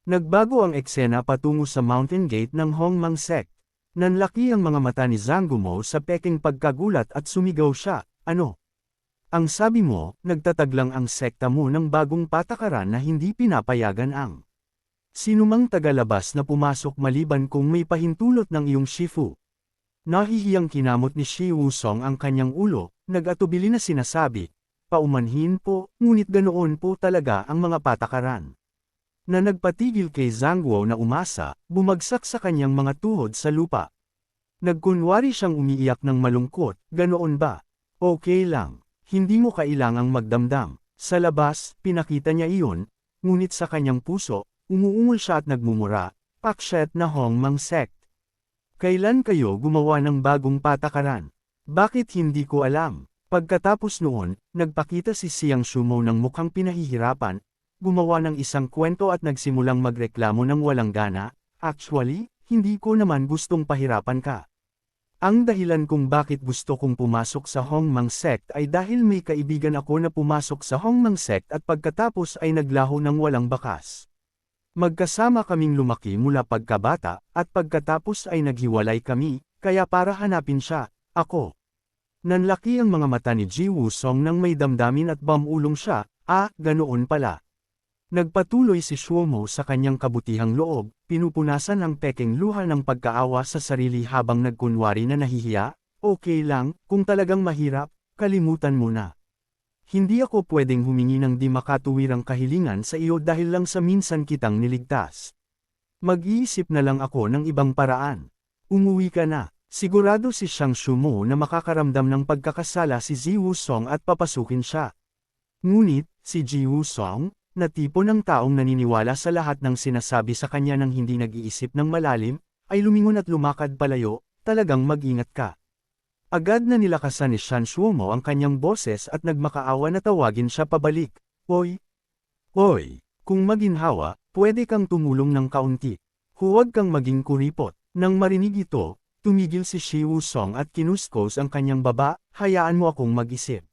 Nagbago ang eksena patungo sa Mountain Gate ng Hongmang Sect. Nanlaki ang mga mata ni Zhang Gumo sa peking pagkagulat at sumigaw siya, "Ano? Ang sabi mo, nagtataglang ang sekta mo ng bagong patakaran na hindi pinapayagan ang sinumang tagalabas na pumasok maliban kung may pahintulot ng iyong Shifu." Nahihiyang kinamot ni Shi Wusong ang kanyang ulo, nag-atubili na sinasabi, "Paumanhin po, ngunit ganoon po talaga ang mga patakaran." Na nagpatigil kay Zhang Guo na umasa, bumagsak sa kanyang mga tuhod sa lupa. Nagkunwari siyang umiiyak ng malungkot, "Ganoon ba? Okay lang. Hindi mo kailangang magdamdam." Sa labas, pinakita niya iyon, ngunit sa kanyang puso, umuungol siya at nagmumura, "Pakshet na Hongmang Sect. Kailan kayo gumawa ng bagong patakaran? Bakit hindi ko alam?" Pagkatapos noon, nagpakita si Xiang Shumo ng mukhang pinahihirapan, gumawa ng isang kwento at nagsimulang magreklamo ng walang gana, "Actually, hindi ko naman gustong pahirapan ka. Ang dahilan kung bakit gusto kong pumasok sa Hongmang Sect ay dahil may kaibigan ako na pumasok sa Hongmang Sect at pagkatapos ay naglaho ng walang bakas. Magkasama kaming lumaki mula pagkabata, at pagkatapos ay naghiwalay kami, kaya para hanapin siya, ako." Nanlaki ang mga mata ni Ji Wusong nang may damdamin at bamulong siya, "Ah, ganoon pala." Nagpatuloy si Shuomo sa kanyang kabutihang loob, pinupunasan ang peking luha ng pagkaawa sa sarili habang nagkunwari na nahihiya, "Okay lang, kung talagang mahirap, kalimutan mo na. Hindi ako pwedeng humingi ng di makatuwirang kahilingan sa iyo dahil lang sa minsan kitang niligtas. Mag-iisip na lang ako ng ibang paraan. Umuwi ka na." Sigurado si Xiang Shumo na makakaramdam ng pagkakasala si Ji Wusong at papasukin siya. Ngunit, si Ji Wusong, na tipo ng taong naniniwala sa lahat ng sinasabi sa kanya nang hindi nag-iisip ng malalim, ay lumingon at lumakad palayo, "Talagang mag-ingat ka." Agad na nilakasan ni Xiang Shumo ang kanyang boses at nagmakaawa na tawagin siya pabalik, "Hoy! Hoy! Kung maginhawa, pwede kang tumulong ng kaunti. Huwag kang maging kuripot." Nang marinig ito, tumigil si Shi Wusong at kinuskos ang kanyang baba, "Hayaan mo akong mag-isip."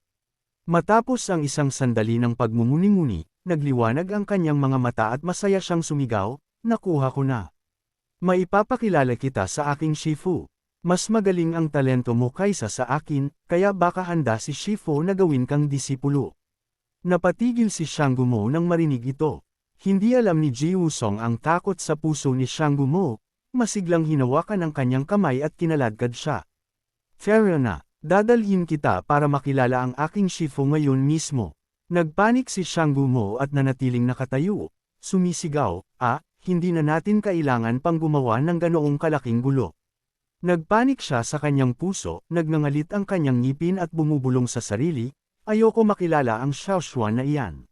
Matapos ang isang sandali ng pagmumuni-muni, nagliwanag ang kanyang mga mata at masaya siyang sumigaw, "Nakuha ko na. Maipapakilala kita sa aking Shifu. Mas magaling ang talento mo kaysa sa akin, kaya baka handa si Shifu na gawin kang disipulo." Napatigil si Xiang Gumo nang marinig ito. Hindi alam ni Ji Wusong ang takot sa puso ni Xiang Gumo, masiglang hinawakan ang kanyang kamay at kinaladkad siya. "Fair na, dadalhin kita para makilala ang aking Shifu ngayon mismo." Nagpanik si Xiang Gumo at nanatiling nakatayo, sumisigaw, Hindi na natin kailangan pang gumawa ng ganoong kalaking gulo." Nagpanik siya sa kanyang puso, nagngangalit ang kanyang ngipin at bumubulong sa sarili, "Ayoko makilala ang Xiaoshuan na iyan.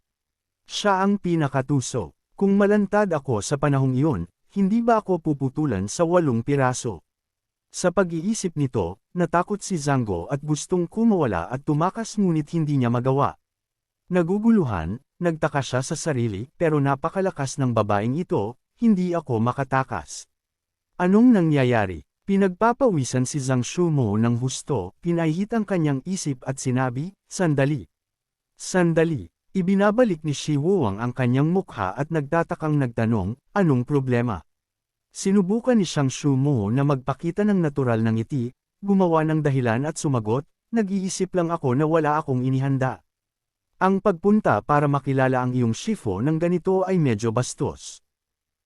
Siya ang pinakatuso. Kung malantad ako sa panahong iyon, hindi ba ako puputulan sa 8 piraso?" Sa pag-iisip nito, natakot si Zhang Guo at gustong kumawala at tumakas ngunit hindi niya magawa. Naguguluhan, nagtaka siya sa sarili, pero napakalakas ng babaeng ito, "Hindi ako makatakas. Anong nangyayari?" Pinagpapawisan si Zhang Shumo ng husto, pinahihit ang kanyang isip at sinabi, "Sandali. Sandali." Ibinabalik ni Shi Wuang ang kanyang mukha at nagtatakang nagtanong, "Anong problema?" Sinubukan ni Xiang Shumo na magpakita ng natural ng ngiti, gumawa ng dahilan at sumagot, "Nag-iisip lang ako na wala akong inihanda. Ang pagpunta para makilala ang iyong Shifu ng ganito ay medyo bastos."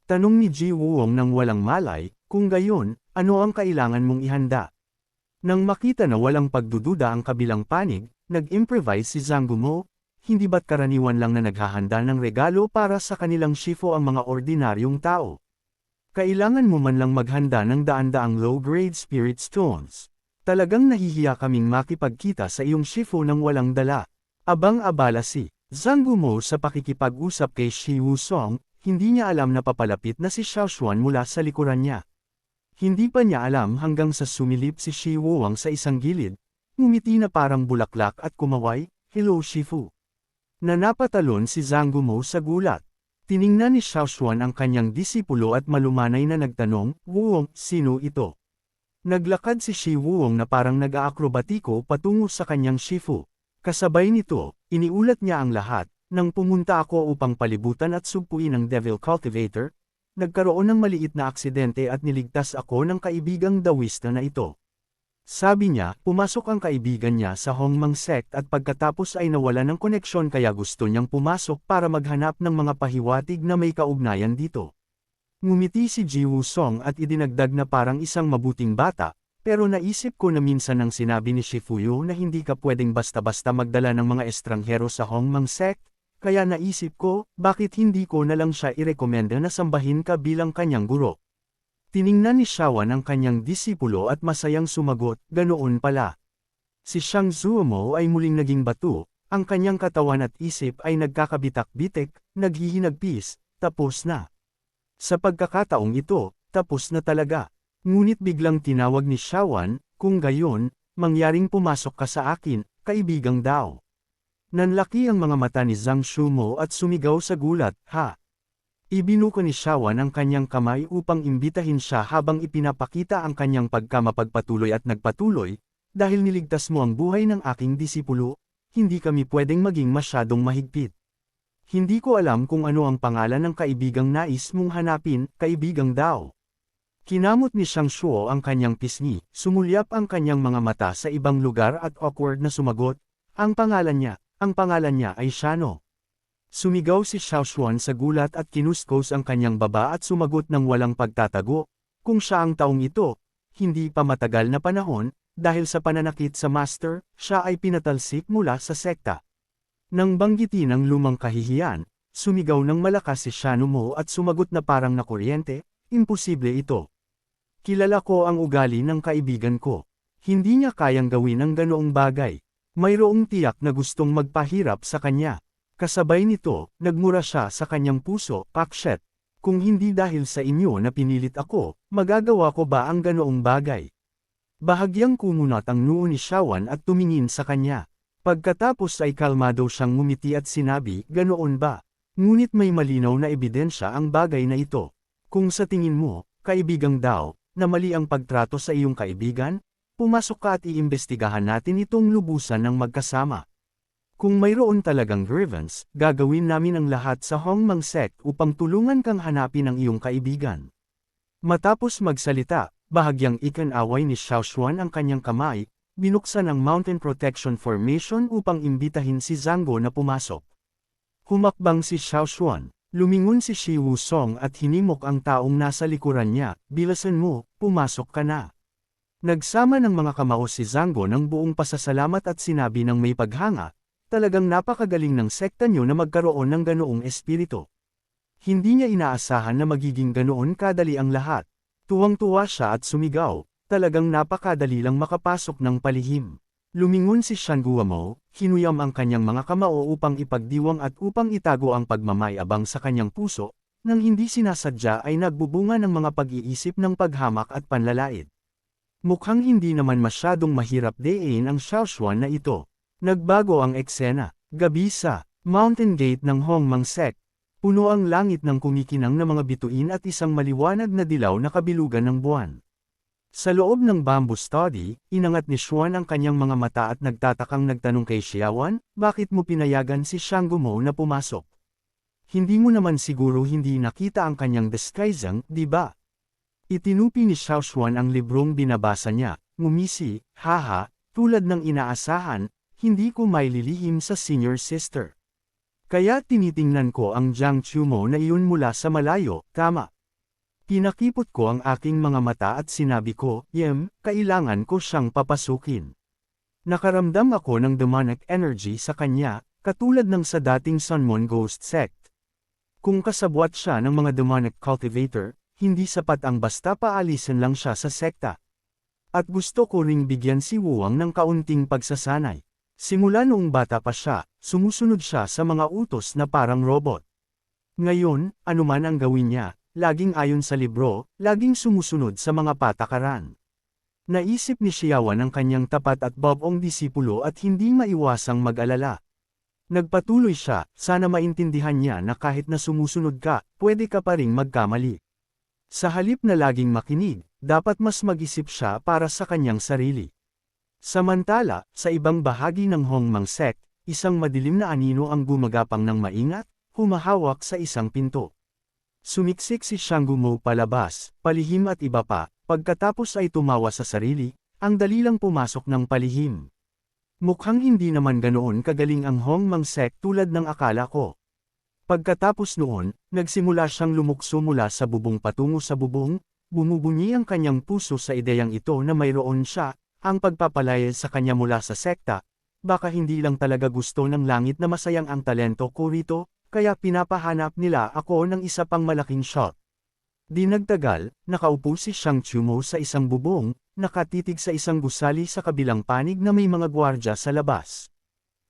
Tanong ni Ji Wuong nang walang malay, "Kung gayon, ano ang kailangan mong ihanda?" Nang makita na walang pagdududa ang kabilang panig, nag-improvise si Zhang Gumo, "Hindi ba't karaniwan lang na naghahanda ng regalo para sa kanilang Shifu ang mga ordinaryong tao? Kailangan mo man lang maghanda ng daan-daang low-grade spirit stones. Talagang nahihiya kaming makipagkita sa iyong Shifu nang walang dala." Abang-abala si Zhang Gumo sa pakikipag-usap kay Shi Wusong, hindi niya alam na papalapit na si Xiaoshuan mula sa likuran niya. Hindi pa niya alam hanggang sa sumilip si Shi Wuang sa isang gilid, ngumiti na parang bulaklak at kumaway, "Hello Shifu." Napatalon si Zhang Gumo sa gulat. Tiningnan ni Xiaoshuan ang kanyang disipulo at malumanay na nagtanong, "Wuong, sino ito?" Naglakad si Shi Wuong na parang nag-aakrobatiko patungo sa kanyang Shifu. Kasabay nito, iniulat niya ang lahat, "Nang pumunta ako upang palibutan at sugpuin ang Devil Cultivator, nagkaroon ng maliit na aksidente at niligtas ako ng kaibigang Daoista na ito. Sabi niya, pumasok ang kaibigan niya sa Hongmang sect at pagkatapos ay nawala ng koneksyon kaya gusto niyang pumasok para maghanap ng mga pahiwatig na may kaugnayan dito. Ngumiti si Ji Wusong at idinagdag na parang isang mabuting bata, pero naisip ko na minsan nang sinabi ni Shifuyu na hindi ka pwedeng basta-basta magdala ng mga estranghero sa Hongmang sect, kaya naisip ko, bakit hindi ko na lang siya irekomenda na sambahin ka bilang kanyang guro. Tiningnan ni Shawan ang kanyang disipulo at masayang sumagot, ganoon pala. Si Shang Zuomo ay muling naging bato, ang kanyang katawan at isip ay nagkakabitak-bitik, naghihinagpis, tapos na. Sa pagkakataong ito, tapos na talaga. Ngunit biglang tinawag ni Shawan, kung gayon, mangyaring pumasok ka sa akin, kaibigang Dao. Nanlaki ang mga mata ni Zhang Shumo at sumigaw sa gulat, ha? Ibinuko ni Shawan ang kanyang kamay upang imbitahin siya habang ipinapakita ang kanyang pagkamapagpatuloy at nagpatuloy, dahil niligtas mo ang buhay ng aking disipulo, hindi kami pwedeng maging masyadong mahigpit. Hindi ko alam kung ano ang pangalan ng kaibigang nais mong hanapin, kaibigang Dao. Kinamot ni Shang Shuo ang kanyang pisngi, sumulyap ang kanyang mga mata sa ibang lugar at awkward na sumagot, ang pangalan niya ay Shano. Sumigaw si Xiao Xuan sa gulat at kinuskos ang kanyang baba at sumagot ng walang pagtatago, kung siya ang taong ito, hindi pa matagal na panahon, dahil sa pananakit sa master, siya ay pinatalsik mula sa sekta. Nang banggitin ang lumang kahihiyan, sumigaw ng malakas si Shano Mo at sumagot na parang nakuryente, imposible ito. Kilala ko ang ugali ng kaibigan ko. Hindi niya kayang gawin ang ganoong bagay. Mayroong tiyak na gustong magpahirap sa kanya. Kasabay nito, nagmura siya sa kanyang puso, Pakshet. Kung hindi dahil sa inyo na pinilit ako, magagawa ko ba ang ganoong bagay? Bahagyang kumunat ang noo ni Shawan at tumingin sa kanya. Pagkatapos ay kalmado siyang ngumiti at sinabi, ganoon ba? Ngunit may malinaw na ebidensya ang bagay na ito. Kung sa tingin mo, kaibigang Dao, na mali ang pagtrato sa iyong kaibigan, pumasok ka at iimbestigahan natin itong lubusan ng magkasama. Kung mayroon talagang grievance, gagawin namin ang lahat sa Hongmang sect upang tulungan kang hanapin ang iyong kaibigan. Matapos magsalita, bahagyang ikinaway ni Xiao Xuan ang kanyang kamay, binuksan ang Mountain Protection Formation upang imbitahin si Zhangguo na pumasok. Humakbang si Xiao Xuan, lumingon si Shi Wusong at hinimok ang taong nasa likuran niya, bilasan mo, pumasok ka na. Nagsama ng mga kamao si Zhangguo ng buong pasasalamat at sinabi ng may paghanga, talagang napakagaling ng sekta nyo na magkaroon ng ganoong espiritu. Hindi niya inaasahan na magiging ganoon kadali ang lahat. Tuwang-tuwa siya at sumigaw, talagang napakadali lang makapasok ng palihim. Lumingon si Shanguamo, hinuyam ang kanyang mga kamao upang ipagdiwang at upang itago ang pagmamayabang sa kanyang puso, nang hindi sinasadya ay nagbubunga ng mga pag-iisip ng paghamak at panlalait. Mukhang hindi naman masyadong mahirap dein ang Xiaoshuan na ito. Nagbago ang eksena, gabi sa Mountain Gate ng Hongmang sect. Puno ang langit ng kumikinang na mga bituin at isang maliwanag na dilaw na kabilugan ng buwan. Sa loob ng bamboo study, inangat ni Xuan ang kanyang mga mata at nagtatakang nagtanong kay Xiawan, bakit mo pinayagan si Shanggumo na pumasok? Hindi mo naman siguro hindi nakita ang kanyang disguising, di ba? Itinupi ni Xiao Xuan ang librong binabasa niya, ngumisi, haha, tulad ng inaasahan, hindi ko maililihim sa senior sister. Kaya tinitingnan ko ang Jiang Chumo na iyon mula sa malayo, tama. Pinakipot ko ang aking mga mata at sinabi ko, kailangan ko siyang papasukin. Nakaramdam ako ng demonic energy sa kanya, katulad ng sa dating Sunmon Ghost Sect. Kung kasabwat siya ng mga demonic cultivator, hindi sapat ang basta paalisin lang siya sa sekta. At gusto ko ring bigyan si Wuang ng kaunting pagsasanay. Simula noong bata pa siya, sumusunod siya sa mga utos na parang robot. Ngayon, anuman ang gawin niya, laging ayon sa libro, laging sumusunod sa mga patakaran. Naisip ni Xiawan ang kanyang tapat at babong disipulo at hindi maiwasang mag-alala. Nagpatuloy siya, sana maintindihan niya na kahit na sumusunod ka, pwede ka pa ring magkamali. Sa halip na laging makinig, dapat mas mag-isip siya para sa kanyang sarili. Samantala, sa ibang bahagi ng Hongmang sect, isang madilim na anino ang gumagapang ng maingat, humahawak sa isang pinto. Sumiksik si Shanggumo palabas, palihim at iba pa, pagkatapos ay tumawa sa sarili, ang dali lang pumasok ng palihim. Mukhang hindi naman ganoon kagaling ang Hong Mang Sek tulad ng akala ko. Pagkatapos noon, nagsimula siyang lumukso mula sa bubong patungo sa bubong, bumubunyi ang kanyang puso sa ideyang ito na mayroon siya, ang pagpapalaya sa kanya mula sa sekta, baka hindi lang talaga gusto ng langit na masayang ang talento ko rito, kaya pinapahanap nila ako ng isa pang malaking shot. Di nagtagal, nakaupo si Shang Chumo sa isang bubong, nakatitig sa isang gusali sa kabilang panig na may mga gwardya sa labas.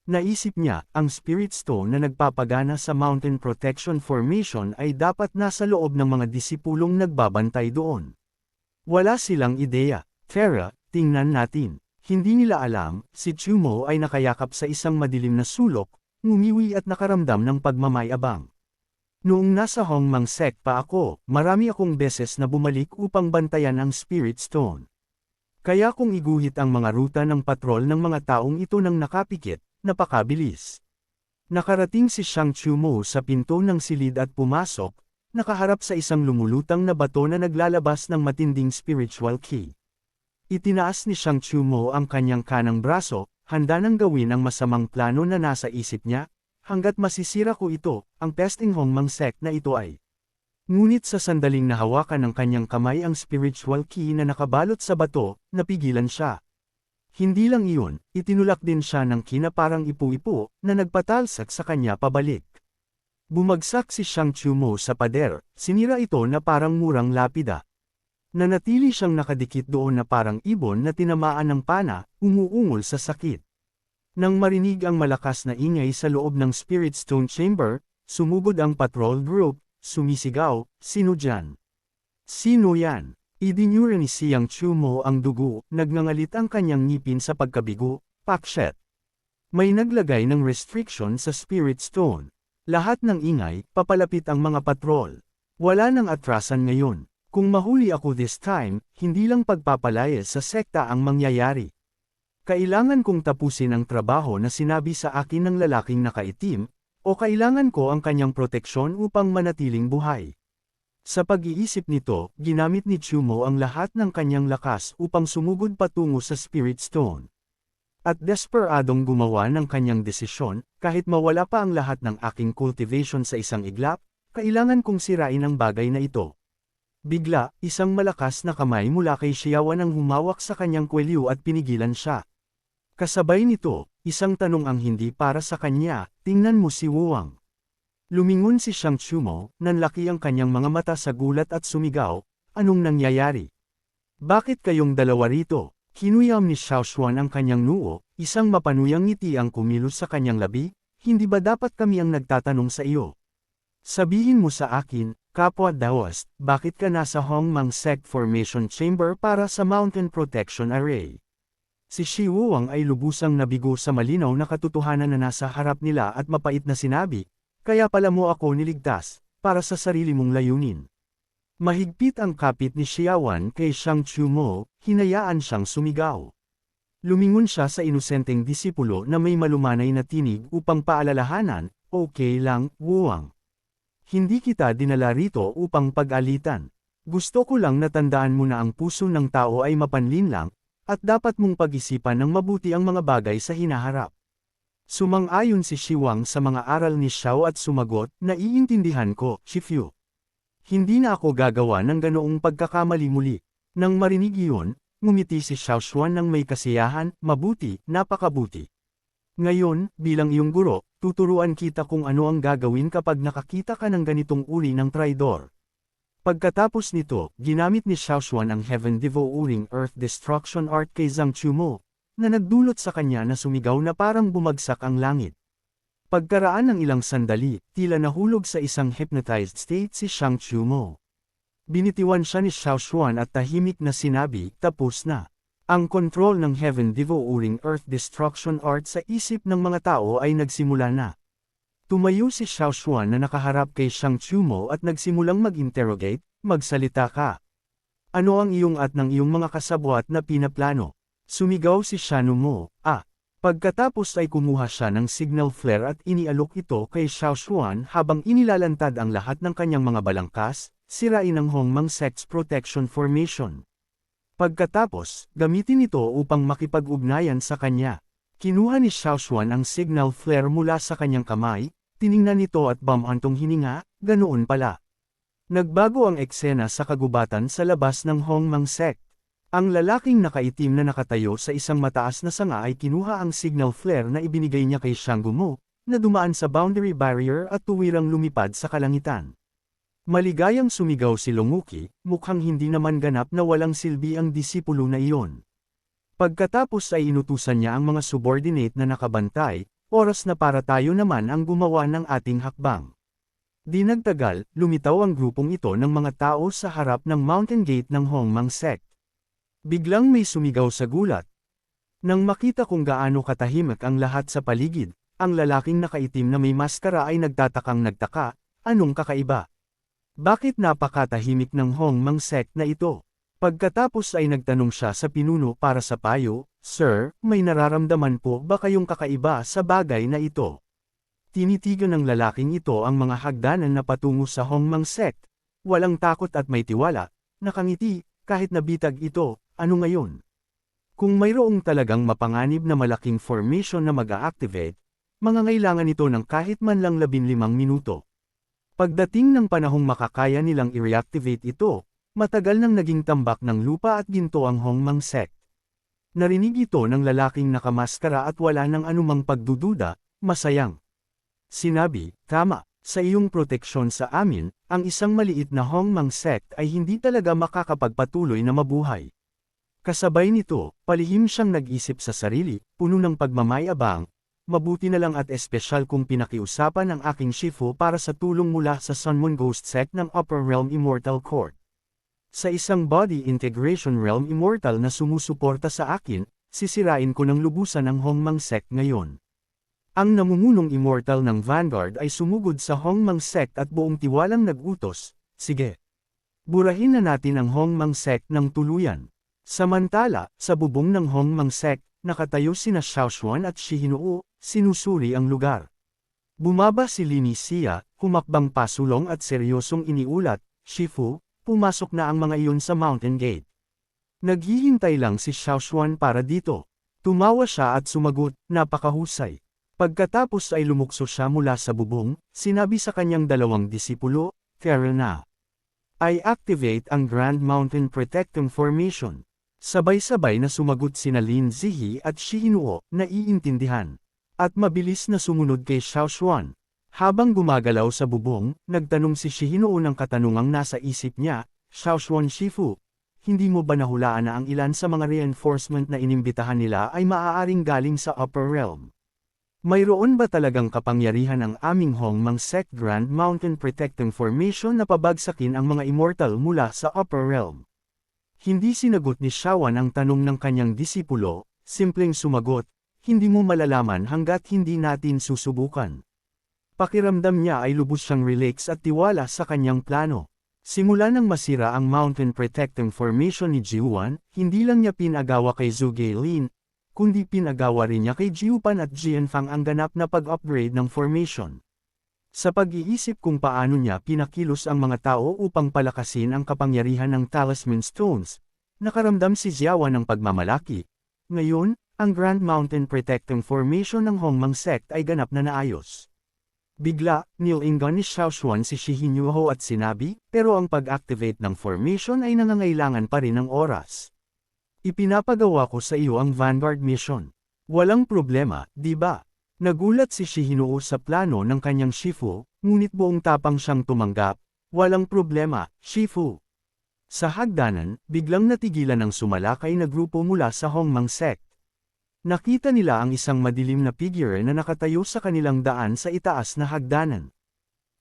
Naisip niya, ang Spirit Stone na nagpapagana sa Mountain Protection Formation ay dapat nasa loob ng mga disipulong nagbabantay doon. Wala silang ideya. Tara, tingnan natin. Hindi nila alam, si Chumo ay nakayakap sa isang madilim na sulok, ngumiwi at nakaramdam ng pagmamayabang. Noong nasa Hong Mang Sek pa ako, marami akong beses na bumalik upang bantayan ang Spirit Stone. Kaya kung iguhit ang mga ruta ng patrol ng mga taong ito nang nakapikit, napakabilis. Nakarating si Shang Chumo sa pinto ng silid at pumasok, nakaharap sa isang lumulutang na bato na naglalabas ng matinding spiritual ki. Itinaas ni Shang Chumo ang kanyang kanang braso, handa nang gawin ang masamang plano na nasa isip niya, hanggat masisira ko ito, ang pesting Hong Mang Sek na ito ay. Ngunit sa sandaling nahawakan ng kanyang kamay ang spiritual ki na nakabalot sa bato, napigilan siya. Hindi lang iyon, itinulak din siya ng kina parang ipu-ipo, na nagpatalsak sa kanya pabalik. Bumagsak si Shang Chumo sa pader, sinira ito na parang murang lapida. Nanatili siyang nakadikit doon na parang ibon na tinamaan ng pana, umuungol sa sakit. Nang marinig ang malakas na ingay sa loob ng Spirit Stone Chamber, sumugod ang patrol group, sumisigaw, "Sino dyan? Sino yan?" Idinura ni Siang Chumo ang dugo, nagngangalit ang kanyang ngipin sa pagkabigo, "Pakshet." May naglagay ng restriction sa Spirit Stone. Lahat ng ingay, papalapit ang mga patrol. Wala nang atrasan ngayon. Kung mahuli ako this time, hindi lang pagpapalaya sa sekta ang mangyayari. Kailangan kong tapusin ang trabaho na sinabi sa akin ng lalaking nakaitim, o kailangan ko ang kanyang proteksyon upang manatiling buhay. Sa pag-iisip nito, ginamit ni Chumo ang lahat ng kanyang lakas upang sumugod patungo sa Spirit Stone. At desperadong gumawa ng kanyang desisyon, kahit mawala pa ang lahat ng aking cultivation sa isang iglap, kailangan kong sirain ang bagay na ito. Bigla, isang malakas na kamay mula kay Xiaowan ang humawak sa kanyang kwelyo at pinigilan siya. Kasabay nito, isang tanong ang hindi para sa kanya, "Tingnan mo si Wuang." Lumingon si Shang Chumo, nanlaki ang kanyang mga mata sa gulat at sumigaw, "Anong nangyayari? Bakit kayong dalawa rito?" Kinuyam ni Xiaoshuan ang kanyang noo, isang mapanuyang ngiti ang kumilos sa kanyang labi, "Hindi ba dapat kami ang nagtatanong sa iyo? Sabihin mo sa akin, kapwa Daoist, bakit ka nasa Hong Mang Sek Formation Chamber para sa Mountain Protection Array?" Si Shi Wuang ay lubusang nabigo sa malinaw na katotohanan na nasa harap nila at mapait na sinabi, "Kaya pala mo ako niligtas, para sa sarili mong layunin." Mahigpit ang kapit ni Xiaowan kay Shang Chumo, hinayaan siyang sumigaw. Lumingon siya sa inosenteng disipulo na may malumanay na tinig upang paalalahanan, "Okay lang, Wuang. Hindi kita dinala rito upang pag-alitan. Gusto ko lang natandaan mo na ang puso ng tao ay mapanlinlang, at dapat mong pag-isipan ng mabuti ang mga bagay sa hinaharap." Sumang-ayon si Shiwang sa mga aral ni Xiao at sumagot, "Naiintindihan ko, Shifu. Hindi na ako gagawa ng ganoong pagkakamali muli." Nang marinig iyon, ngumiti si Xiaoshuan ng may kasiyahan, "Mabuti, napakabuti. Ngayon, bilang iyong guro, tuturuan kita kung ano ang gagawin kapag nakakita ka ng ganitong uri ng traidor." Pagkatapos nito, ginamit ni Xiaoshuan ang Heaven Devouring Earth Destruction Art kay Zhang Chumo, na nagdulot sa kanya na sumigaw na parang bumagsak ang langit. Pagkaraan ng ilang sandali, tila nahulog sa isang hypnotized state si Shang Chumo. Binitiwan siya ni Xiaoshuan at tahimik na sinabi, "Tapos na." Ang kontrol ng Heaven Devouring Earth Destruction Art sa isip ng mga tao ay nagsimula na. Tumayo si Xiaoshuan na nakaharap kay Shang Chumo at nagsimulang mag-interrogate, "Magsalita ka. Ano ang iyong at ng iyong mga kasabwat na pinaplano?" Sumigaw si Shanumo, Pagkatapos ay kumuha siya ng signal flare at inialok ito kay Xiao Xuan habang inilalantad ang lahat ng kanyang mga balangkas, sirain ang Hongmang Sect's protection formation. Pagkatapos, gamitin ito upang makipag-ugnayan sa kanya. Kinuha ni Xiao Xuan ang signal flare mula sa kanyang kamay, tiningnan nito at bumantong hininga, ganoon pala. Nagbago ang eksena sa kagubatan sa labas ng Hongmang Sect. Ang lalaking nakaitim na nakatayo sa isang mataas na sanga ay kinuha ang signal flare na ibinigay niya kay Xiang Gumo, na dumaan sa boundary barrier at tuwirang lumipad sa kalangitan. Maligayang sumigaw si Longuki, mukhang hindi naman ganap na walang silbi ang disipulo na iyon. Pagkatapos ay inutusan niya ang mga subordinate na nakabantay, oras na para tayo naman ang gumawa ng ating hakbang. Di nagtagal, lumitaw ang grupong ito ng mga tao sa harap ng mountain gate ng Hongmang Sect. Biglang may sumigaw sa gulat. Nang makita kung gaano katahimik ang lahat sa paligid, ang lalaking nakaitim na may maskara ay nagtatakang nagtaka, anong kakaiba? Bakit napakatahimik ng Hongmang Sect na ito? Pagkatapos ay nagtanong siya sa pinuno para sa payo, Sir, may nararamdaman po ba kayong kakaiba sa bagay na ito? Tinitigan ng lalaking ito ang mga hagdanan na patungo sa Hongmang Sect. Walang takot at may tiwala, nakangiti, kahit nabitag ito, ano ngayon? Kung mayroong talagang mapanganib na malaking formation na mag-a-activate, mangangailangan ito ng kahit man lang 15 minuto. Pagdating ng panahong makakaya nilang i-reactivate ito, matagal nang naging tambak ng lupa at ginto ang Hongmang Sect. Narinig ito ng lalaking nakamaskara at wala ng anumang pagdududa, masayang. Sinabi, tama, sa iyong proteksyon sa amin, ang isang maliit na Hongmang Sect ay hindi talaga makakapagpatuloy na mabuhay. Kasabay nito, palihim siyang nag-isip sa sarili, puno ng pagmamayabang, mabuti na lang at espesyal kung pinakiusapan ang aking Shifu para sa tulong mula sa Sunmoon Ghost Sect ng Upper Realm Immortal Court. Sa isang Body Integration Realm Immortal na sumusuporta sa akin, sisirain ko ng lubusan ang Hongmang Sect ngayon. Ang namumunong Immortal ng Vanguard ay sumugod sa Hongmang Sect at buong tiwalang nag-utos, sige. Burahin na natin ang Hongmang Sect ng tuluyan. Samantala, sa bubong ng Hongmang Sect, nakatayo sina Xiao Xuan at Shi Hinoo, sinusuri ang lugar. Bumaba si Lin Xia, humakbang pasulong at seryosong iniulat, Shifu, pumasok na ang mga iyon sa Mountain Gate. Naghihintay lang si Xiao Xuan para dito. Tumawa siya at sumagot, napakahusay. Pagkatapos ay lumukso siya mula sa bubong, sinabi sa kanyang dalawang disipulo, Tara na. I activate ang Grand Mountain Protecting Formation. Sabay-sabay na sumagot sina Lin Zihi at Shi Hinoo, naiintindihan. At mabilis na sumunod kay Xiao Xuan. Habang gumagalaw sa bubong, nagtanong si Shi Hinoo ng katanungang nasa isip niya, Xiao Xuan Shifu, hindi mo ba nahulaan na ang ilan sa mga reinforcement na inimbitahan nila ay maaaring galing sa Upper Realm? Mayroon ba talagang kapangyarihan ang aming Hongmang Sect Grand Mountain Protecting Formation na pabagsakin ang mga immortal mula sa Upper Realm? Hindi sinagot ni Xiaoan ang tanong ng kanyang disipulo, simpleng sumagot, hindi mo malalaman hanggat hindi natin susubukan. Pakiramdam niya ay lubos siyang relax at tiwala sa kanyang plano. Simula nang masira ang Mountain Protecting Formation ni Jiuan, hindi lang niya pinagawa kay Zhu Gailin, kundi pinagawa rin niya kay Jiupan at Jianfang ang ganap na pag-upgrade ng formation. Sa pag-iisip kung paano niya pinakilos ang mga tao upang palakasin ang kapangyarihan ng Talisman Stones, nakaramdam si Jiawan ng pagmamalaki. Ngayon, ang Grand Mountain Protecting Formation ng Hongmang Sect ay ganap na naayos. Bigla, nilingan ni Xiao Xuan si Shi Hinoo at sinabi, pero ang pag-activate ng formation ay nangangailangan pa rin ng oras. Ipinapagawa ko sa iyo ang Vanguard Mission. Walang problema, di ba? Nagulat si Shi Hinoo sa plano ng kanyang Shifu, ngunit buong tapang siyang tumanggap. Walang problema, Shifu. Sa hagdanan, biglang natigilan ang sumalakay na grupo mula sa Hongmang Sect. Nakita nila ang isang madilim na figure na nakatayo sa kanilang daan sa itaas na hagdanan.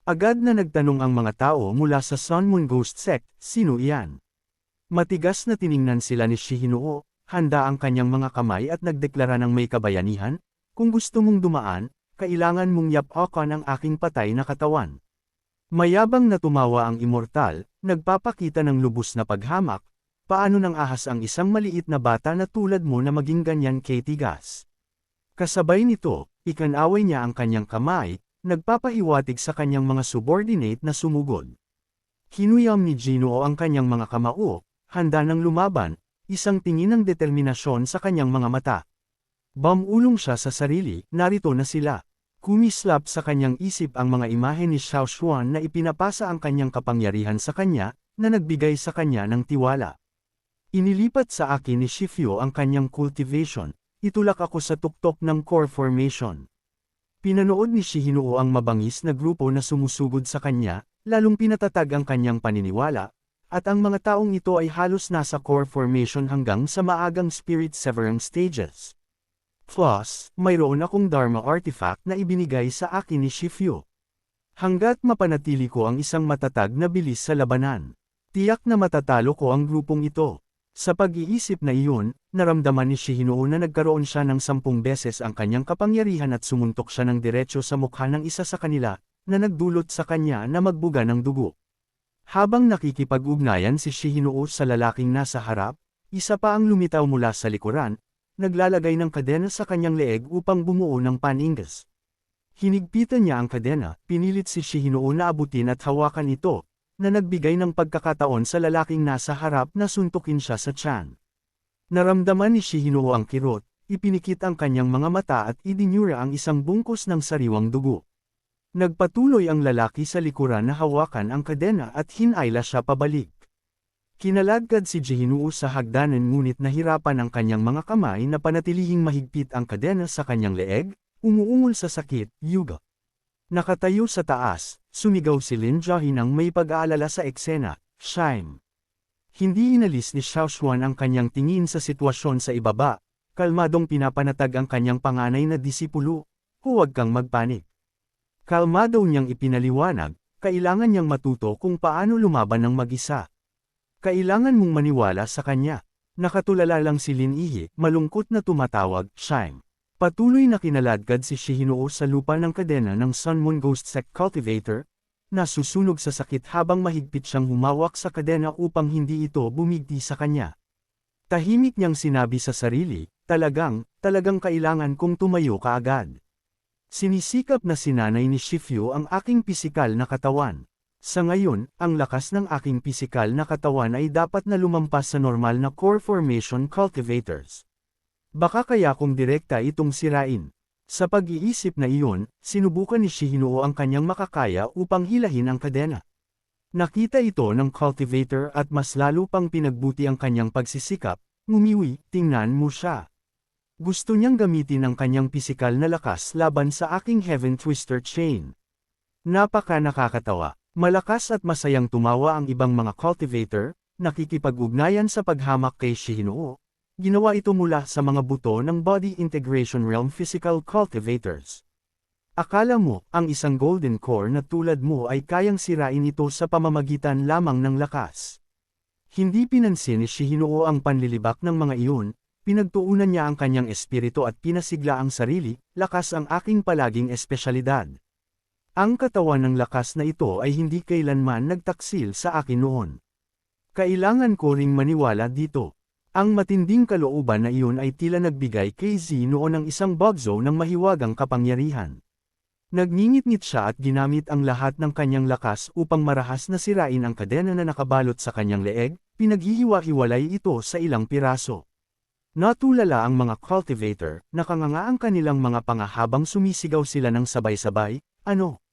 Agad na nagtanong ang mga tao mula sa Sunmoon Ghost Sect, sino iyan? Matigas na tiningnan sila ni Shi Hinoo, handa ang kanyang mga kamay at nagdeklara ng may kabayanihan, kung gusto mong dumaan, kailangan mong yapakan ang aking patay na katawan. Mayabang na tumawa ang immortal, nagpapakita ng lubos na paghamak, paano nang ahas ang isang maliit na bata na tulad mo na maging ganyan kay tigas. Kasabay nito, ikanaway niya ang kanyang kamay, nagpapahiwatig sa kanyang mga subordinate na sumugod. Hinuyam ni Jinoo ang kanyang mga kamao, handa ng lumaban, isang tingin ng determinasyon sa kanyang mga mata. Bumulong siya sa sarili, narito na sila. Kumislap sa kanyang isip ang mga imahe ni Xiao Xuan na ipinapasa ang kanyang kapangyarihan sa kanya, na nagbigay sa kanya ng tiwala. Inilipat sa akin ni Shifyo ang kanyang cultivation, itulak ako sa tuktok ng core formation. Pinanood ni Shihinuo ang mabangis na grupo na sumusugod sa kanya, lalong pinatatag ang kanyang paniniwala, at ang mga taong ito ay halos nasa core formation hanggang sa maagang spirit severing stages. Plus, mayroon akong Dharma artifact na ibinigay sa akin ni Shifyo. Hanggat mapanatili ko ang isang matatag na bilis sa labanan, tiyak na matatalo ko ang grupong ito. Sa pag-iisip na iyon, naramdaman ni Shihinuo na nagkaroon siya ng 10 beses ang kanyang kapangyarihan at sumuntok siya ng diretso sa mukha ng isa sa kanila, na nagdulot sa kanya na magbuga ng dugo. Habang nakikipag-ugnayan si Shihinuo sa lalaking nasa harap, isa pa ang lumitaw mula sa likuran, naglalagay ng kadena sa kanyang leeg upang bumuo ng paningas. Hinigpitan niya ang kadena, pinilit si Shihinuo na abutin at hawakan ito, na nagbigay ng pagkakataon sa lalaking nasa harap na suntukin siya sa tiyan. Naramdaman ni Shihinuo ang kirot, ipinikit ang kanyang mga mata at idinura ang isang bungkus ng sariwang dugo. Nagpatuloy ang lalaki sa likuran na hawakan ang kadena at hinayla siya pabalik. Kinaladkad si Shihinuo sa hagdanan ngunit nahirapan ang kanyang mga kamay na panatilihing mahigpit ang kadena sa kanyang leeg, umuungol sa sakit, yuga. Nakatayo sa taas, sumigaw si Lin Jiahe nang may pag-aalala sa eksena, Shime. Hindi inalis ni Xiao Xuan ang kanyang tingin sa sitwasyon sa ibaba, kalmadong pinapanatag ang kanyang panganay na disipulo, huwag kang magpanik. Kalmado niyang ipinaliwanag, kailangan niyang matuto kung paano lumaban ng mag-isa. Kailangan mong maniwala sa kanya. Nakatulala lang si Lin Jiahe, malungkot na tumatawag, Shime. Patuloy na kinaladkad si Shihinuo sa lupa ng kadena ng Sun Moon Ghost Sect Cultivator, na susunog sa sakit habang mahigpit siyang humawak sa kadena upang hindi ito bumigti sa kanya. Tahimik niyang sinabi sa sarili, talagang kailangan kong tumayo kaagad. Sinisikap na sinanay ni Shifyo ang aking pisikal na katawan. Sa ngayon, ang lakas ng aking pisikal na katawan ay dapat na lumampas sa normal na core formation cultivators. Baka kaya kung direkta itong sirain. Sa pag-iisip na iyon, sinubukan ni Shihinuo ang kanyang makakaya upang hilahin ang kadena. Nakita ito ng cultivator at mas lalo pang pinagbuti ang kanyang pagsisikap, ngumiwi, tingnan mo siya. Gusto niyang gamitin ang kanyang pisikal na lakas laban sa aking Heaven Twister Chain. Napaka nakakatawa, malakas at masayang tumawa ang ibang mga cultivator, nakikipag-ugnayan sa paghamak kay Shihinuo. Ginawa ito mula sa mga buto ng Body Integration Realm Physical Cultivators. Akala mo, ang isang golden core na tulad mo ay kayang sirain ito sa pamamagitan lamang ng lakas. Hindi pinansin ni Shihinuo ang panlilibak ng mga iyon, pinagtuunan niya ang kanyang espiritu at pinasigla ang sarili, lakas ang aking palaging espesyalidad. Ang katawan ng lakas na ito ay hindi kailanman nagtaksil sa akin noon. Kailangan ko ring maniwala dito. Ang matinding kalooban na iyon ay tila nagbigay kay Z noon ng isang bugzo ng mahiwagang kapangyarihan. Nagngingit-ngit siya at ginamit ang lahat ng kanyang lakas upang marahas na sirain ang kadena na nakabalot sa kanyang leeg, pinaghihiwa-hiwalay ito sa ilang piraso. Natulala ang mga cultivator, nakanganga ang kanilang mga panga habang sumisigaw sila ng sabay-sabay, ano?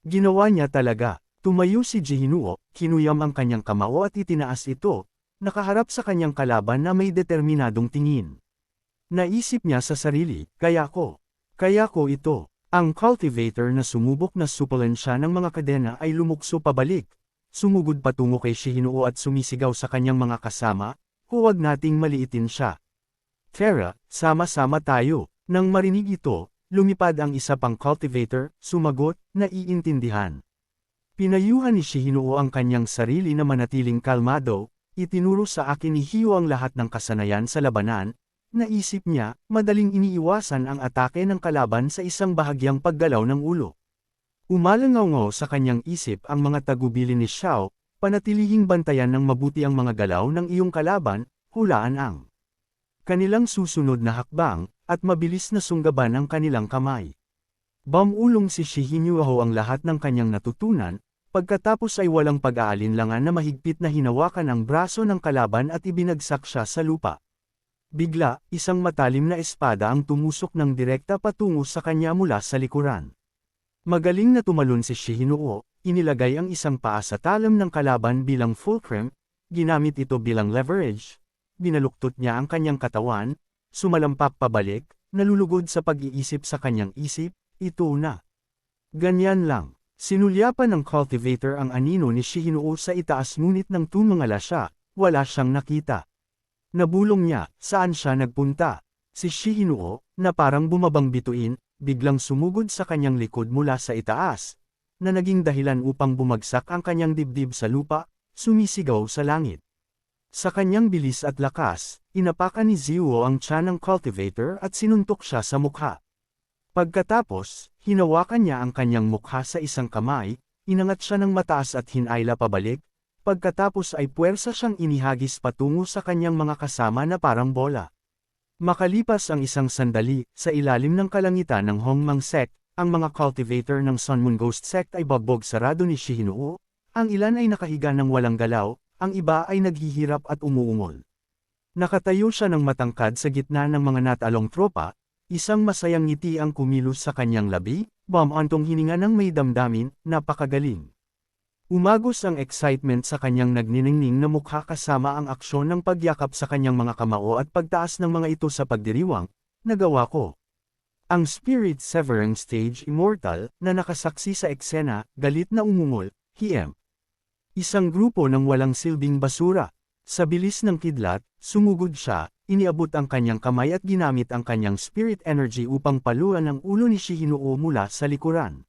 Ginawa niya talaga. Tumayo si Shihinuo, kinuyam ang kanyang kamao at itinaas ito, nakaharap sa kanyang kalaban na may determinadong tingin. Naisip niya sa sarili, kaya ko ito. Ang cultivator na sumubok na supulan siya ng mga kadena ay lumukso pabalik. Sumugod patungo kay Shihinuo at sumisigaw sa kanyang mga kasama, huwag nating maliitin siya. Tara, sama-sama tayo. Nang marinig ito, lumipad ang isa pang cultivator, sumagot, naiintindihan. Pinayuhan ni Shihinuo ang kanyang sarili na manatiling kalmado. Itinuro sa akin ni Hio ang lahat ng kasanayan sa labanan, naisip niya, madaling iniiwasan ang atake ng kalaban sa isang bahagyang paggalaw ng ulo. Umalangaw sa kanyang isip ang mga tagubilin ni Xiao, panatilihing bantayan ng mabuti ang mga galaw ng iyong kalaban, hulaan ang kanilang susunod na hakbang, at mabilis na sunggaban ang kanilang kamay. Bumulong si Shihinuho ang lahat ng kanyang natutunan, pagkatapos ay walang pag-aalinlangan na mahigpit na hinawakan ang braso ng kalaban at ibinagsak siya sa lupa. Bigla, isang matalim na espada ang tumusok ng direkta patungo sa kanya mula sa likuran. Magaling na tumalon si Shihinuo, inilagay ang isang paa sa talam ng kalaban bilang fulcrum, ginamit ito bilang leverage, binaluktot niya ang kanyang katawan, sumalampak pabalik, nalulugod sa pag-iisip sa kanyang isip, ito na. Ganyan lang, sinulyapan ng cultivator ang anino ni Shihinuo sa itaas ngunit nang tumingala siya, wala siyang nakita. Nabulong niya, saan siya nagpunta? Si Shihinuo, na parang bumabang bituin, biglang sumugod sa kanyang likod mula sa itaas, na naging dahilan upang bumagsak ang kanyang dibdib sa lupa, sumisigaw sa langit. Sa kanyang bilis at lakas, inapakan ni Ziwo ang tiyan ng cultivator at sinuntok siya sa mukha. Pagkatapos, hinawakan niya ang kanyang mukha sa isang kamay, inangat siya ng mataas at hinayla pabalik, pagkatapos ay puwersa siyang inihagis patungo sa kanyang mga kasama na parang bola. Makalipas ang isang sandali, sa ilalim ng kalangitan ng Hongmang Sect, ang mga cultivator ng Sun Moon Ghost Sect ay bagbog sarado ni Shihinuo, ang ilan ay nakahiga ng walang galaw, ang iba ay naghihirap at umuungol. Nakatayo siya ng matangkad sa gitna ng mga natalong tropa, isang masayang ngiti ang kumilos sa kanyang labi, bumantong hininga ng may damdamin, napakagaling. Umagos ang excitement sa kanyang nagniningning na mukha kasama ang aksyon ng pagyakap sa kanyang mga kamao at pagtaas ng mga ito sa pagdiriwang, nagawa ko. Ang Spirit Severing Stage Immortal, na nakasaksi sa eksena, galit na umungol, hiem. Isang grupo ng walang silbing basura. Sa bilis ng kidlat, sumugod siya, iniabot ang kanyang kamay at ginamit ang kanyang spirit energy upang paluan ang ulo ni Shihinuo mula sa likuran.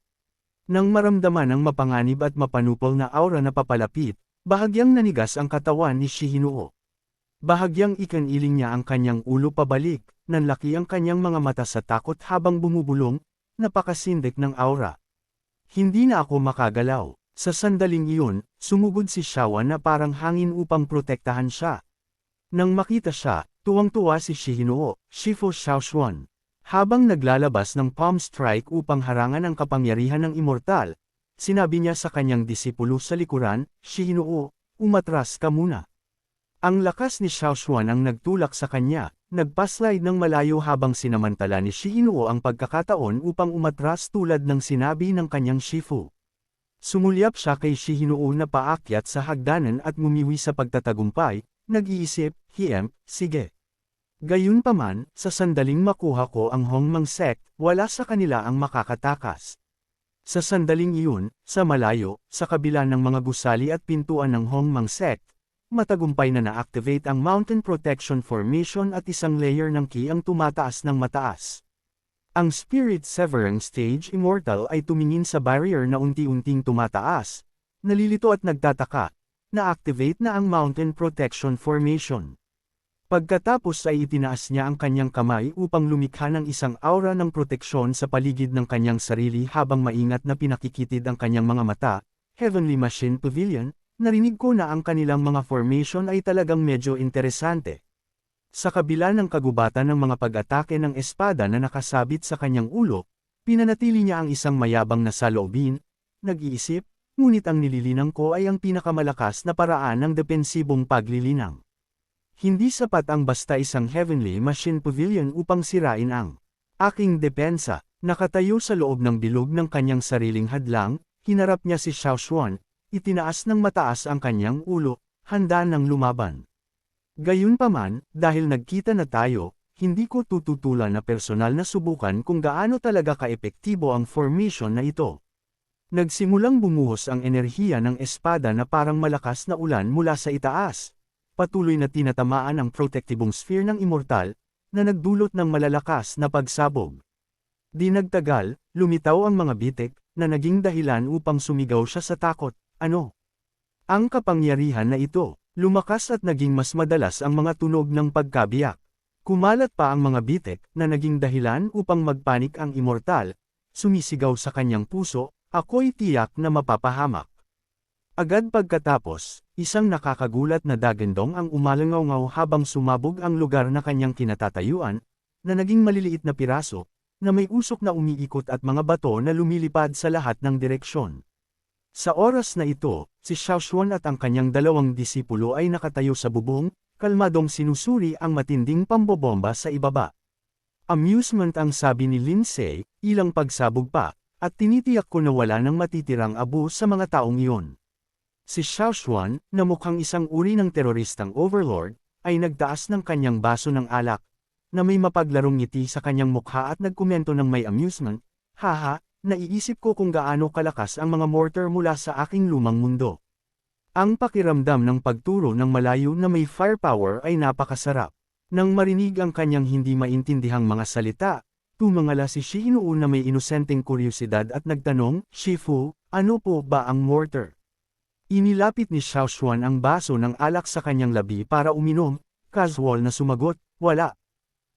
Nang maramdaman ang mapanganib at mapanupol na aura na papalapit, bahagyang nanigas ang katawan ni Shihinuo. Bahagyang ikaniling niya ang kanyang ulo pabalik, nanlaki ang kanyang mga mata sa takot habang bumubulong, napakasindik ng aura. Hindi na ako makagalaw. Sa sandaling iyon, sumugod si Shawan na parang hangin upang protektahan siya. Nang makita siya, tuwang-tuwa si Shihinuo, Shifu Shaoxuan. Habang naglalabas ng palm strike upang harangan ang kapangyarihan ng immortal, sinabi niya sa kanyang disipulo sa likuran, Shihinuo, umatras ka muna. Ang lakas ni Shaoxuan ang nagtulak sa kanya, nagpaslide ng malayo habang sinamantala ni Shihinuo ang pagkakataon upang umatras tulad ng sinabi ng kanyang Shifu. Sumulyap siya kay Shihinuo na paakyat sa hagdanan at mumiwi sa pagtatagumpay, nag-iisip, sige. Gayunpaman, sa sandaling makuha ko ang Hongmang Sect, wala sa kanila ang makakatakas. Sa sandaling iyon, sa malayo, sa kabila ng mga gusali at pintuan ng Hongmang Sect, matagumpay na na-activate ang Mountain Protection Formation at isang layer ng ki ang tumataas ng mataas. Ang Spirit Severing Stage Immortal ay tumingin sa barrier na unti-unting tumataas, nalilito at nagtataka, na-activate na ang Mountain Protection Formation. Pagkatapos ay itinaas niya ang kanyang kamay upang lumikha ng isang aura ng proteksyon sa paligid ng kanyang sarili habang maingat na pinakikitid ang kanyang mga mata. Heavenly Machine Pavilion, narinig ko na ang kanilang mga formation ay talagang medyo interesante. Sa kabila ng kagubatan ng mga pag-atake ng espada na nakasabit sa kanyang ulo, pinanatili niya ang isang mayabang na saloobin, nag-iisip, ngunit ang nililinang ko ay ang pinakamalakas na paraan ng depensibong paglilinang. Hindi sapat ang basta isang Heavenly Machine Pavilion upang sirain ang aking depensa. Nakatayo sa loob ng bilog ng kanyang sariling hadlang, hinarap niya si Shaoxuan, itinaas ng mataas ang kanyang ulo, handa ng lumaban. Gayunpaman, dahil nagkita na tayo, hindi ko tututulan na personal na subukan kung gaano talaga kaepektibo ang formation na ito. Nagsimulang bumuhos ang enerhiya ng espada na parang malakas na ulan mula sa itaas. Patuloy na tinatamaan ang protektibong sphere ng immortal, na nagdulot ng malalakas na pagsabog. Di nagtagal, lumitaw ang mga bitik, na naging dahilan upang sumigaw siya sa takot, ano? Ang kapangyarihan na ito, lumakas at naging mas madalas ang mga tunog ng pagkabiyak. Kumalat pa ang mga bitik, na naging dahilan upang magpanik ang immortal, sumisigaw sa kanyang puso, ako'y tiyak na mapapahamak. Agad pagkatapos, isang nakakagulat na dagandong ang umalangaw habang sumabog ang lugar na kanyang kinatatayuan, na naging maliliit na piraso, na may usok na umiikot at mga bato na lumilipad sa lahat ng direksyon. Sa oras na ito, si Xiaoshuan at ang kanyang dalawang disipulo ay nakatayo sa bubong, kalmadong sinusuri ang matinding pambobomba sa ibaba. Amusement ang sabi ni Lindsay, ilang pagsabog pa, at tinitiyak ko na wala nang matitirang abo sa mga taong iyon. Si Xiaoshuan, na mukhang isang uri ng teroristang overlord, ay nagtaas ng kanyang baso ng alak, na may mapaglarong ngiti sa kanyang mukha at nagkomento ng may amusement, haha, naiisip ko kung gaano kalakas ang mga mortar mula sa aking lumang mundo. Ang pakiramdam ng pagturo ng malayo na may firepower ay napakasarap. Nang marinig ang kanyang hindi maintindihang mga salita, tumangala si Shinuo na may inosenteng kuryosidad at nagtanong, Shifu, ano po ba ang mortar? Inilapit ni Xiaoshuan ang baso ng alak sa kanyang labi para uminom, casual na sumagot, wala.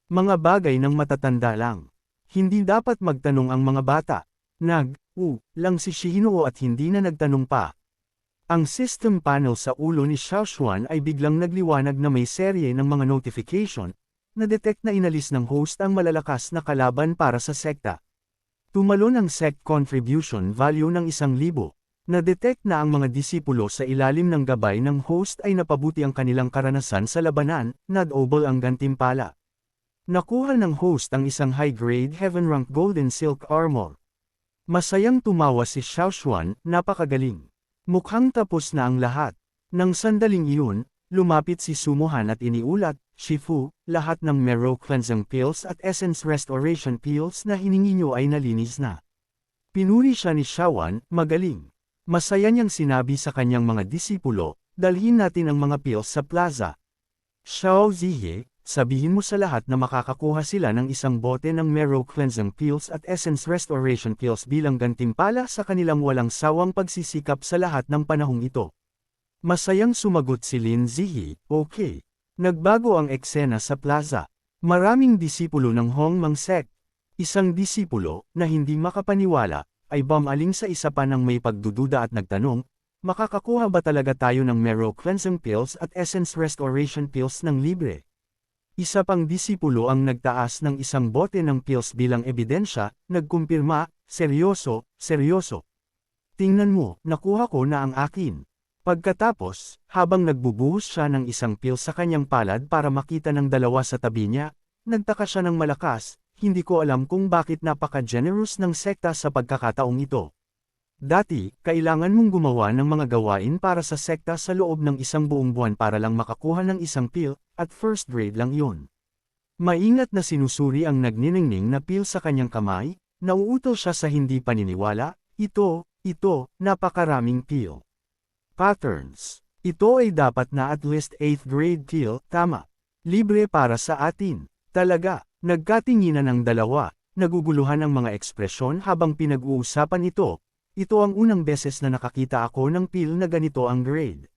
Mga bagay ng matatanda lang. Hindi dapat magtanong ang mga bata. Lang si Shinuo at hindi na nagtanong pa. Ang system panel sa ulo ni Xiaoshuan ay biglang nagliwanag na may serye ng mga notification, na-detect na inalis ng host ang malalakas na kalaban para sa sekta. Tumalon ang sect contribution value ng 1,000. Na-detect na ang mga disipulo sa ilalim ng gabay ng host ay napabuti ang kanilang karanasan sa labanan, na-double ang gantimpala. Nakuha ng host ang isang high-grade heaven-rank golden silk armor. Masayang tumawa si Xiaoshuan, napakagaling. Mukhang tapos na ang lahat. Nang sandaling iyon, lumapit si Sumohan at iniulat, Shifu, lahat ng Marrow Cleansing Pills at Essence Restoration Pills na hiningi niyo ay nalinis na. Pinuri siya ni Xiaowan, magaling. Masaya niyang sinabi sa kanyang mga disipulo, dalhin natin ang mga pills sa plaza. Xiao Zihe, sabihin mo sa lahat na makakakuha sila ng isang bote ng Marrow Cleansing Pills at Essence Restoration Pills bilang gantimpala sa kanilang walang sawang pagsisikap sa lahat ng panahong ito. Masayang sumagot si Lin Zihe, okay. Nagbago ang eksena sa plaza. Maraming disipulo ng Hongmang sect. Isang disipulo, na hindi makapaniwala, ay bumaling sa isa pa ng may pagdududa at nagtanong, makakakuha ba talaga tayo ng Marrow Cleansing Pills at Essence Restoration Pills ng libre? Isa pang disipulo ang nagtaas ng isang bote ng pills bilang ebidensya, nagkumpirma, seryoso, seryoso. Tingnan mo, nakuha ko na ang akin. Pagkatapos, habang nagbubuhos siya ng isang pill sa kanyang palad para makita ng dalawa sa tabi niya, nagtaka siya ng malakas, hindi ko alam kung bakit napaka-generous ng sekta sa pagkakataong ito. Dati, kailangan mong gumawa ng mga gawain para sa sekta sa loob ng isang buong buwan para lang makakuha ng isang pill, at first grade lang yun. Maingat na sinusuri ang nagniningning na pill sa kanyang kamay, nauutol siya sa hindi paniniwala, ito, napakaraming pill. Patterns. Ito ay dapat na at least 8th grade pill, tama. Libre para sa atin. Talaga, nagkatinginan ang dalawa, naguguluhan ang mga ekspresyon habang pinag-uusapan ito. Ito ang unang beses na nakakita ako ng pill na ganito ang grade.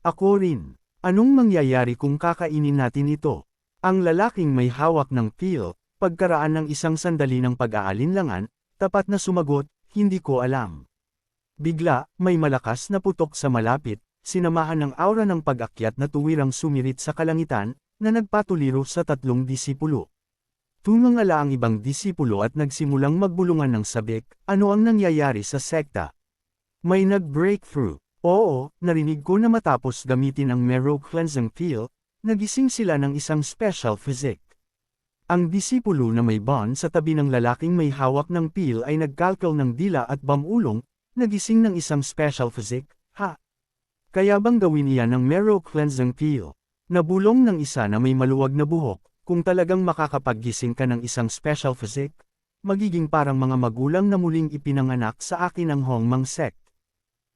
Ako rin. Anong mangyayari kung kakainin natin ito? Ang lalaking may hawak ng pill, pagkaraan ng isang sandali ng pag-aalinlangan, tapat na sumagot, hindi ko alam. Bigla, may malakas na putok sa malapit, sinamahan ng aura ng pag-akyat na tuwirang sumirit sa kalangitan, na nagpatuliro sa tatlong disipulo. Tumangala ang ibang disipulo at nagsimulang magbulungan ng sabik, ano ang nangyayari sa sekta? May nag-breakthrough. Oo, narinig ko na matapos gamitin ang Marrow Cleansing Pill, nagising sila ng isang special physique. Ang disipulo na may bond sa tabi ng lalaking may hawak ng pill ay nagkalkal ng dila at bamulong, nagising ng isang special physique, ha? Kaya bang gawin iyan ng Marrow Cleansing Pill? Nabulong ng isa na may maluwag na buhok. Kung talagang makakapaggising ka ng isang special physique, magiging parang mga magulang na muling ipinanganak sa akin ang Hongmang sect.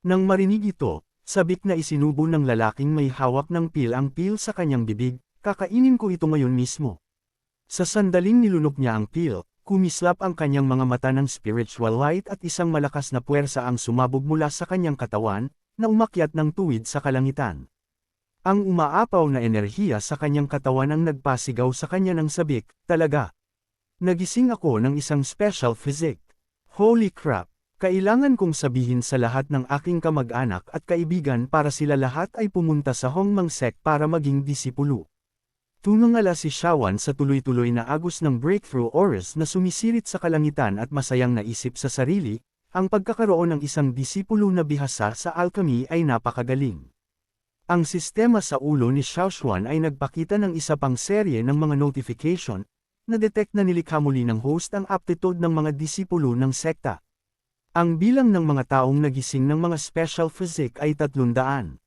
Nang marinig ito, sabik na isinubo ng lalaking may hawak ng pill ang pill sa kanyang bibig, kakainin ko ito ngayon mismo. Sa sandaling nilunok niya ang pill, kumislap ang kanyang mga mata ng spiritual light at isang malakas na puwersa ang sumabog mula sa kanyang katawan, na umakyat ng tuwid sa kalangitan. Ang umaapaw na enerhiya sa kanyang katawan ang nagpasigaw sa kanya ng sabik, talaga. Nagising ako ng isang special physique. Holy crap! Kailangan kong sabihin sa lahat ng aking kamag-anak at kaibigan para sila lahat ay pumunta sa Hongmang sect para maging disipulo. Tumangala si Shawan sa tuloy-tuloy na agos ng breakthrough auras na sumisirit sa kalangitan at masayang naisip sa sarili, ang pagkakaroon ng isang disipulo na bihasa sa alchemy ay napakagaling. Ang sistema sa ulo ni Xiaoshuan ay nagpakita ng isa pang serye ng mga notification, na detect na nilikha muli ng host ang aptitude ng mga disipulo ng sekta. Ang bilang ng mga taong nagising ng mga special physique ay 300.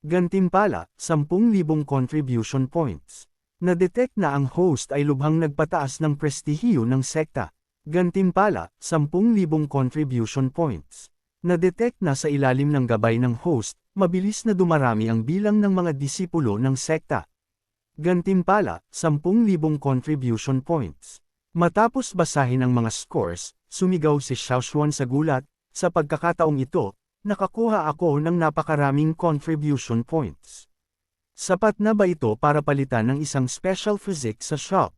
Gantimpala, 10,000 contribution points. Na-detect na ang host ay lubhang nagpataas ng prestihiyo ng sekta. Gantimpala, 10,000 contribution points. Na-detect na sa ilalim ng gabay ng host, mabilis na dumarami ang bilang ng mga disipulo ng sekta. Gantimpala, 10,000 contribution points. Matapos basahin ang mga scores, sumigaw si Xiaoshuan sa gulat, sa pagkakataong ito, nakakuha ako ng napakaraming contribution points. Sapat na ba ito para palitan ng isang special physique sa shop?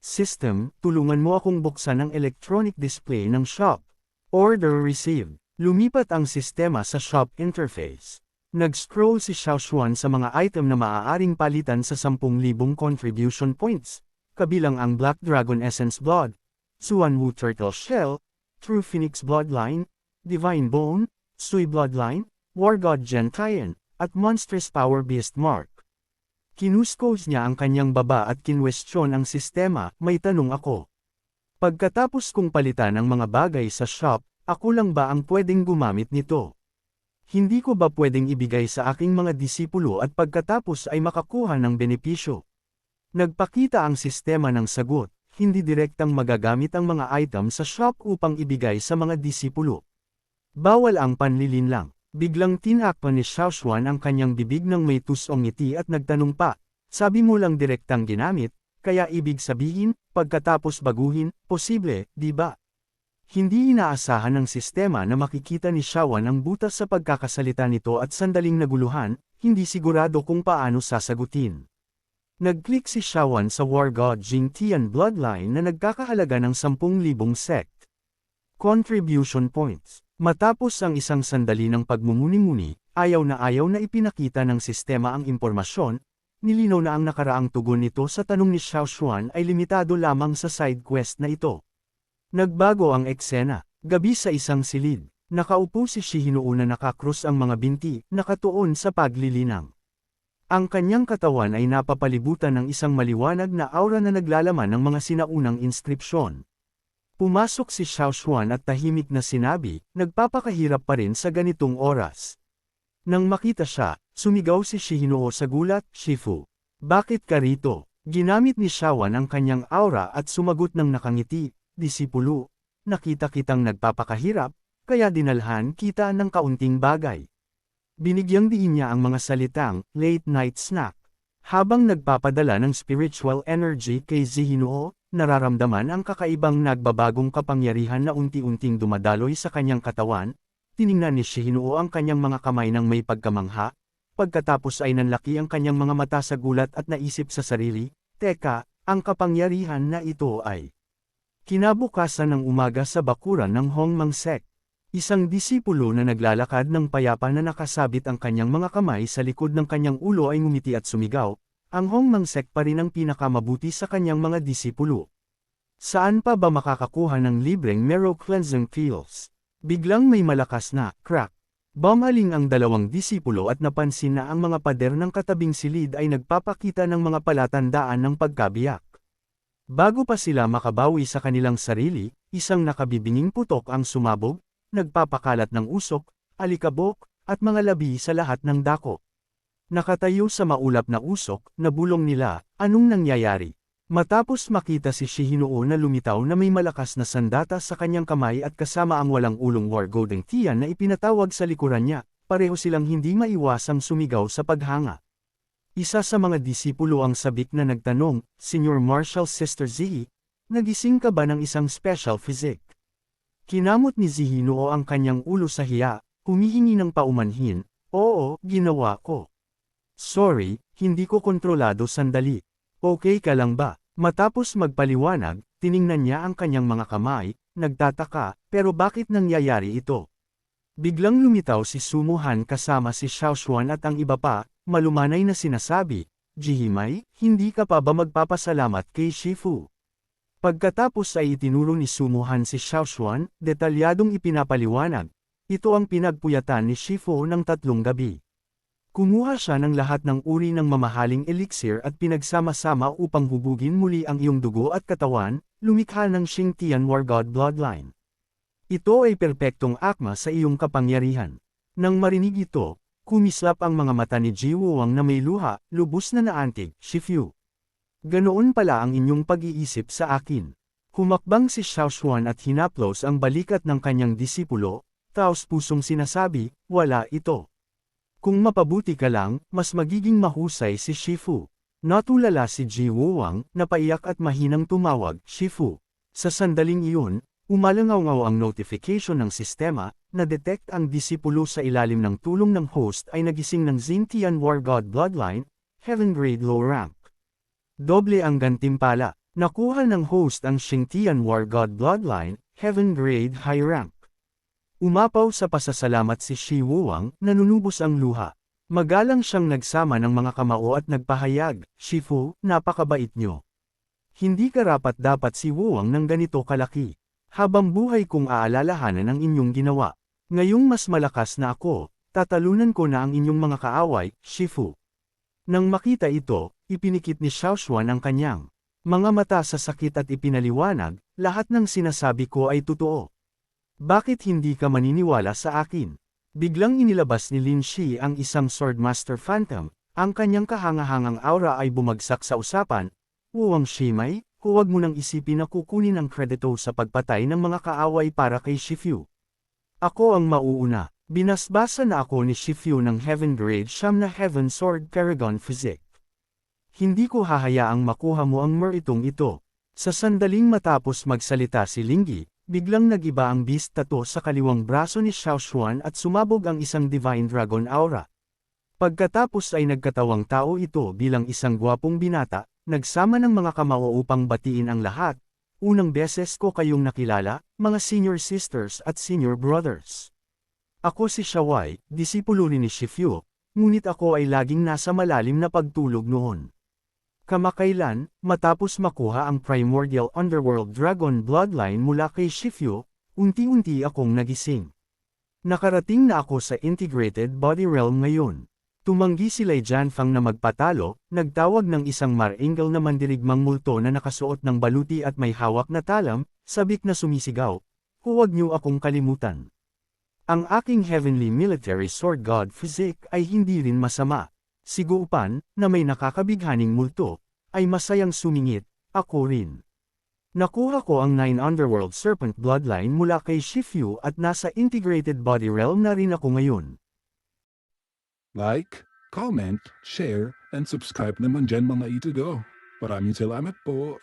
System, tulungan mo akong buksan ang electronic display ng shop. Order received. Lumipat ang sistema sa shop interface. Nag-scroll si Xiaoshuan sa mga item na maaaring palitan sa 10,000 contribution points, kabilang ang Black Dragon Essence Blood, Suanwu Turtle Shell, True Phoenix Bloodline, Divine Bone, Sui Bloodline, War God Gentian, at Monstrous Power Beast Mark. Kinuskos niya ang kanyang baba at kinwestiyon ang sistema, may tanong ako. Pagkatapos kong palitan ang mga bagay sa shop, ako lang ba ang pwedeng gumamit nito? Hindi ko ba pwedeng ibigay sa aking mga disipulo at pagkatapos ay makakuha ng benepisyo? Nagpakita ang sistema ng sagot, hindi direktang magagamit ang mga item sa shop upang ibigay sa mga disipulo. Bawal ang panlilinlang. Biglang tinakpan ni Xiaoshuan ang kanyang bibig ng may tusong ngiti at nagtanong pa, sabi mo lang direktang ginamit, kaya ibig sabihin, pagkatapos baguhin, posible, di ba? Hindi inaasahan ng sistema na makikita ni Xiaoshuan ang butas sa pagkakasalita nito at sandaling naguluhan, hindi sigurado kung paano sasagutin. Nag-click si Xiaoshuan sa War God Jingtian Bloodline na nagkakahalaga ng 10,000 sect. Contribution points. Matapos ang isang sandali ng pagmumuni-muni, ayaw na ipinakita ng sistema ang impormasyon, nilinaw na ang nakaraang tugon nito sa tanong ni Xiaoshuan ay limitado lamang sa side quest na ito. Nagbago ang eksena, gabi sa isang silid, nakaupo si Shihino na nakakrus ang mga binti, nakatuon sa paglilinang. Ang kanyang katawan ay napapalibutan ng isang maliwanag na aura na naglalaman ng mga sinaunang inskripsyon. Pumasok si Xiaoshuan at tahimik na sinabi, nagpapakahirap pa rin sa ganitong oras. Nang makita siya, sumigaw si Shihino sa gulat, Shifu. Bakit ka rito? Ginamit ni Xiaoshuan ang kanyang aura at sumagot ng nakangiti, disipulo, nakita kitang nagpapakahirap, kaya dinalhan kita ng kaunting bagay. Binigyang diin niya ang mga salitang, late night snack. Habang nagpapadala ng spiritual energy kay Shihino, nararamdaman ang kakaibang nagbabagong kapangyarihan na unti-unting dumadaloy sa kanyang katawan, tiningnan ni Shihino ang kanyang mga kamay ng may pagkamangha, pagkatapos ay nanlaki ang kanyang mga mata sa gulat at naisip sa sarili, teka, ang kapangyarihan na ito ay. Kinabukasan ng umaga sa bakuran ng Hongmang Sect, isang disipulo na naglalakad ng payapa na nakasabit ang kanyang mga kamay sa likod ng kanyang ulo ay ngumiti at sumigaw, ang Hongmang Sect pa rin ang pinakamabuti sa kanyang mga disipulo. Saan pa ba makakakuha ng libreng marrow cleansing pills? Biglang may malakas na crack. Bumaling ang dalawang disipulo at napansin na ang mga pader ng katabing silid ay nagpapakita ng mga palatandaan ng pagkabiyak. Bago pa sila makabawi sa kanilang sarili, isang nakabibinging putok ang sumabog, nagpapakalat ng usok, alikabok, at mga labi sa lahat ng dako. Nakatayo sa maulap na usok, nabulong nila, anong nangyayari? Matapos makita si Shihino na lumitaw na may malakas na sandata sa kanyang kamay at kasama ang walang ulong War God Tian na ipinatawag sa likuran niya, pareho silang hindi maiwasang sumigaw sa paghanga. Isa sa mga disipulo ang sabik na nagtanong, Senior Marshal Sister Zihi, nagising ka ba ng isang special physique? Kinamot ni Shihino ang kanyang ulo sa hiya, humihingi ng paumanhin, oo, ginawa ko. Sorry, hindi ko kontrolado sandali. Okay ka lang ba? Matapos magpaliwanag, tiningnan niya ang kanyang mga kamay, nagtataka, pero bakit nangyayari ito? Biglang lumitaw si Sumo Han kasama si Xiaoshuan at ang iba pa, malumanay na sinasabi, Jihimay, hindi ka pa ba magpapasalamat kay Shifu? Pagkatapos ay itinuro ni Sumuhan si Xiaoshuan, detalyadong ipinapaliwanag. Ito ang pinagpuyatan ni Shifu ng 3 gabi. Kumuha siya ng lahat ng uri ng mamahaling elixir at pinagsama-sama upang hubugin muli ang iyong dugo at katawan, lumikha ng Xingtian War God bloodline. Ito ay perpektong akma sa iyong kapangyarihan. Nang marinig ito, kumislap ang mga mata ni Ji Wuwang na may luha, lubos na naantig, Shifu. Ganoon pala ang inyong pag-iisip sa akin. Humakbang si Xiaoshuan at hinaplos ang balikat ng kanyang disipulo, taos pusong sinasabi, wala ito. Kung mapabuti ka lang, mas magiging mahusay si Shifu. Natulala si Ji Wuwang, napaiyak at mahinang tumawag, Shifu. Sa sandaling iyon, umalangaw-ngaw ang notification ng sistema, na-detect ang disipulo sa ilalim ng tulong ng host ay nagising ng Xingtian War God bloodline, Heaven Grade Low Rank. Doble ang gantimpala, nakuha ng host ang Xingtian War God bloodline, Heaven Grade High Rank. Umapaw sa pasasalamat si Shi Wuwang, nanunubos ang luha. Magalang siyang nagsama ng mga kamao at nagpahayag, Shifu, napakabait nyo. Hindi karapat-dapat si Wuwang ng ganito kalaki. Habang buhay kong aalalahanan ang inyong ginawa. Ngayong mas malakas na ako, tatalunan ko na ang inyong mga kaaway, Shifu. Nang makita ito, ipinikit ni Xiaoshuan ang kanyang mga mata sa sakit at ipinaliwanag, lahat ng sinasabi ko ay totoo. Bakit hindi ka maniniwala sa akin? Biglang inilabas ni Lin Shi ang isang Swordmaster Phantom, ang kanyang kahangahangang aura ay bumagsak sa usapan. Wuwang Shimai, huwag mo nang isipin na kukunin ang kredito sa pagpatay ng mga kaaway para kay Shifu. Ako ang mauuna. Binasbasa na ako ni Shifu ng Heaven Grade Siyam na Heaven Sword Paragon Physique. Hindi ko hahayaang makuha mo ang meritong ito. Sa sandaling matapos magsalita si Lingyi, biglang nagiba ang beast tattoo sa kaliwang braso ni Xiaoshuan at sumabog ang isang Divine Dragon Aura. Pagkatapos ay nagkatawang tao ito bilang isang gwapong binata, nagsama ng mga kamao upang batiin ang lahat. Unang beses ko kayong nakilala, mga senior sisters at senior brothers. Ako si Xiaowai, disipulo ni Shifu, ngunit ako ay laging nasa malalim na pagtulog noon. Kamakailan, matapos makuha ang Primordial Underworld Dragon Bloodline mula kay Shifu, unti-unti akong nagising. Nakarating na ako sa Integrated Body Realm ngayon. Tumanggi si Lei Jianfang na magpatalo, nagtawag ng isang maringal na mandirigmang multo na nakasuot ng baluti at may hawak na talam, sabik na sumisigaw, huwag niyo akong kalimutan. Ang aking Heavenly Military Sword God Physique ay hindi rin masama. Si Guopan, na may nakakabighaning multo, ay masayang sumingit, ako rin. Nakuha ko ang 9 Underworld Serpent Bloodline mula kay Shifu at nasa Integrated Body Realm na rin ako ngayon. Like, comment, share, and subscribe naman dyan mga ito go. Maraming salamat po.